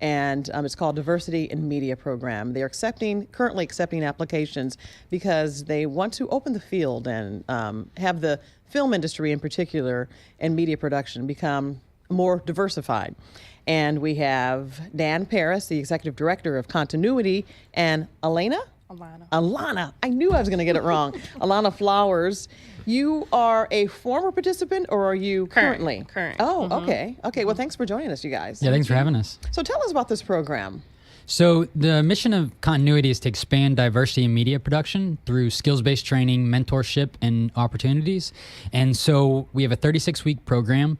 and it's called Diversity in Media Program. They're currently accepting applications because they want to open the field and have the film industry in particular and media production become more diversified. And we have Dan Paris, the Executive Director of Continuity, and Alana. I knew I was going to get it wrong. Alana Flowers. You are a former participant, or are you currently? Current. Oh, okay. Okay, well, thanks for joining us, you guys. Yeah, thanks for having us. So tell us about this program. So the mission of Continuity is to expand diversity in media production through skills-based training, mentorship, and opportunities. And so we have a 36-week program.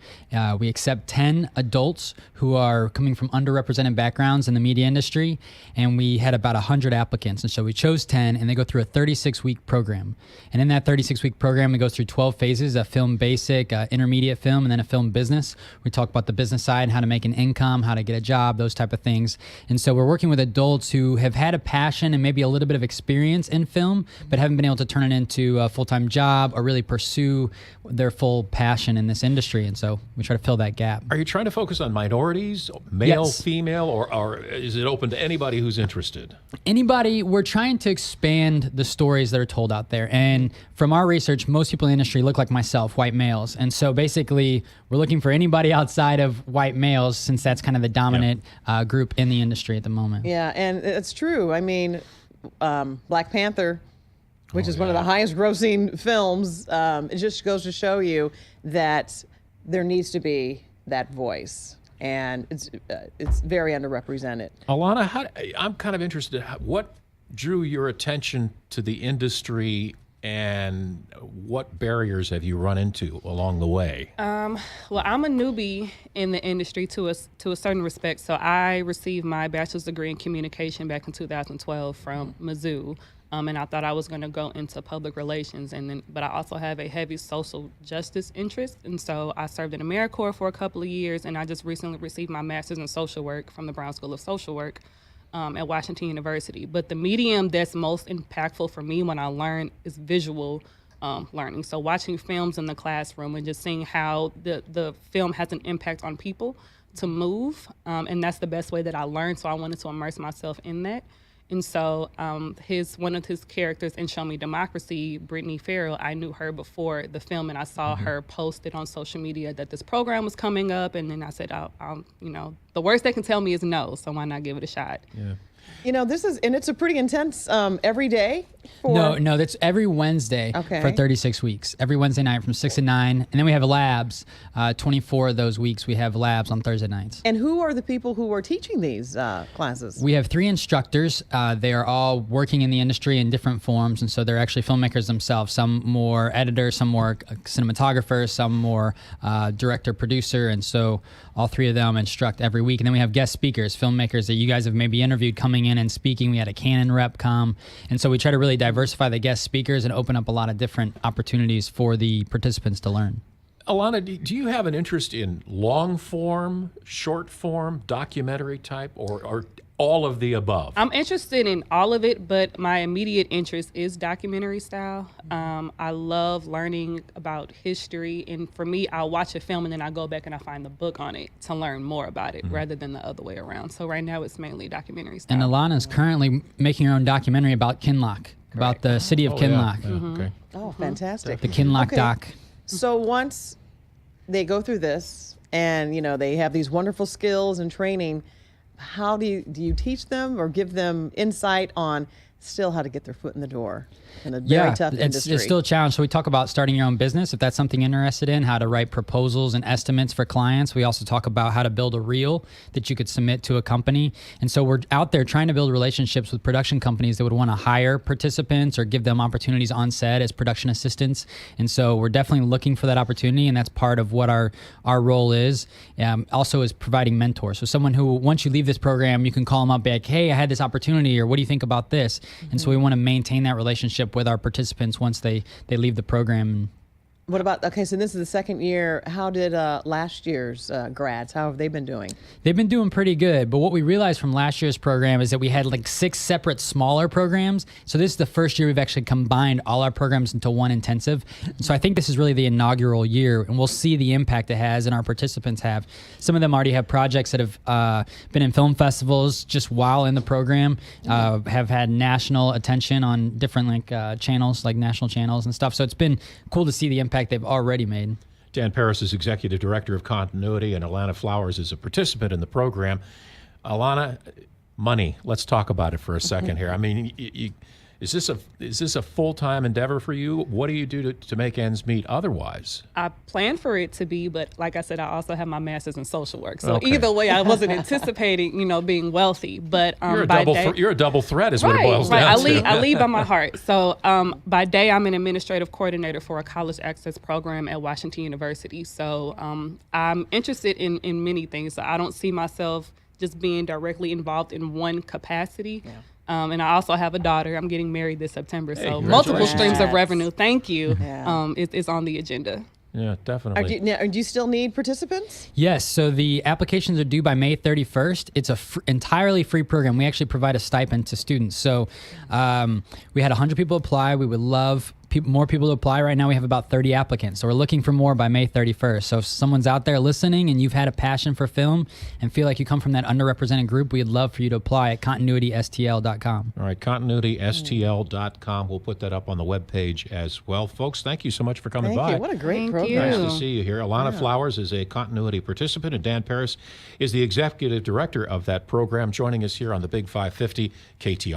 We accept 10 adults who are coming from underrepresented backgrounds in the media industry, and we had about 100 applicants. And so we chose 10, and they go through a 36-week program. And in that 36-week program, we go through 12 phases: a film basic, intermediate film, and then a film business. We talk about the business side, how to make an income, how to get a job, those type of things. And so we're working with adults who have had a passion and maybe a little bit of experience in film, but haven't been able to turn it into a full-time job or really pursue their full passion in this industry. And so we try to fill that gap. Are you trying to focus on minorities, male, Yes. female, or is it open to anybody who's interested? Anybody, we're trying to expand the stories that are told out there. And from our research, most people in the industry look like myself, white males. And so basically, we're looking for anybody outside of white males, since that's kind of the dominant group in the industry at the moment. Yeah, and it's true. I mean, Black Panther, which is one of the highest grossing films, it just goes to show you that there needs to be that voice. And it's very underrepresented. Alana, I'm kind of interested. What drew your attention to the industry, and what barriers have you run into along the way? Well, I'm a newbie in the industry to a certain respect. So I received my bachelor's degree in communication back in 2012 from Mizzou. And I thought I was going to go into public relations, but I also have a heavy social justice interest. And so I served in AmeriCorps for a couple of years, and I just recently received my master's in social work from the Brown School of Social Work at Washington University. But the medium that's most impactful for me when I learn is visual learning. So watching films in the classroom and just seeing how the film has an impact on people to move. And that's the best way that I learned. So I wanted to immerse myself in that. And so one of his characters in Show Me Democracy, Brittany Farrell, I knew her before the film, and I saw her posted on social media that this program was coming up. And then I said, the worst they can tell me is no, so why not give it a shot? Yeah. You know, it's a pretty intense every day. No, that's every Wednesday for 36 weeks. Every Wednesday night from 6 to 9. And then we have labs. 24 of those weeks we have labs on Thursday nights. And who are the people who are teaching these classes? We have 3 instructors. They are all working in the industry in different forms. And so they're actually filmmakers themselves. Some more editors, some more cinematographers, some more director, producer. And so all 3 of them instruct every week. And then we have guest speakers, filmmakers that you guys have maybe interviewed coming in and speaking. We had a Canon rep come. And so we try to really diversify the guest speakers and open up a lot of different opportunities for the participants to learn. Alana, do you have an interest in long form, short form, documentary type, or all of the above? I'm interested in all of it, but my immediate interest is documentary style. I love learning about history, and for me, I'll watch a film and then I go back and I find the book on it to learn more about it rather than the other way around. So right now it's mainly documentary style. And Alana's currently making her own documentary about Kinloch, about the city of Kinloch. Yeah. Okay. Oh, fantastic. The Kinloch doc. So once they go through this and, they have these wonderful skills and training, how do you teach them or give them insight on still how to get their foot in the door in a very tough industry? It's still a challenge. So we talk about starting your own business, if that's something you're interested in, how to write proposals and estimates for clients. We also talk about how to build a reel that you could submit to a company. And so we're out there trying to build relationships with production companies that would want to hire participants or give them opportunities on set as production assistants. And so we're definitely looking for that opportunity, and that's part of what our role is. Also is providing mentors. So someone who, once you leave this program, you can call them up, be like, hey, I had this opportunity, or what do you think about this? And so we want to maintain that relationship with our participants once they leave the program. What about, okay, so this is the second year. How did last year's grads, how have they been doing? They've been doing pretty good, but what we realized from last year's program is that we had like 6 separate smaller programs. So this is the first year we've actually combined all our programs into one intensive. So I think this is really the inaugural year, and we'll see the impact it has, and our participants have. Some of them already have projects that have been in film festivals just while in the program, have had national attention on different channels, like national channels and stuff. So it's been cool to see the impact they've already made. Dan Paris is Executive Director of Continuity, and Alana Flowers is a participant in the program. Alana, money. Let's talk about it for a second here. I mean, is this a full-time endeavor for you? What do you do to make ends meet otherwise? I plan for it to be, but like I said, I also have my master's in social work. So either way, I wasn't anticipating, being wealthy. But you're a double threat, is what it boils down to. I lead by my heart. So by day, I'm an administrative coordinator for a college access program at Washington University. So I'm interested in many things. So I don't see myself just being directly involved in one capacity. Yeah. And I also have a daughter. I'm getting married this September, so multiple streams of revenue. Thank you. Yeah. Is on the agenda. Yeah, definitely. Do you still need participants? Yes. So the applications are due by May 31st. It's a entirely free program. We actually provide a stipend to students. So we had 100 people apply. We would love more people to apply. Right now we have about 30 applicants. So we're looking for more by May 31st. So if someone's out there listening and you've had a passion for film and feel like you come from that underrepresented group, we'd love for you to apply at continuitystl.com. All right, continuitystl.com. We'll put that up on the webpage as well. Folks, thank you so much for coming by. Thank you. What a great program. Nice to see you here. Alana Flowers is a continuity participant, and Dan Paris is the executive director of that program, joining us here on the Big 550 KTR.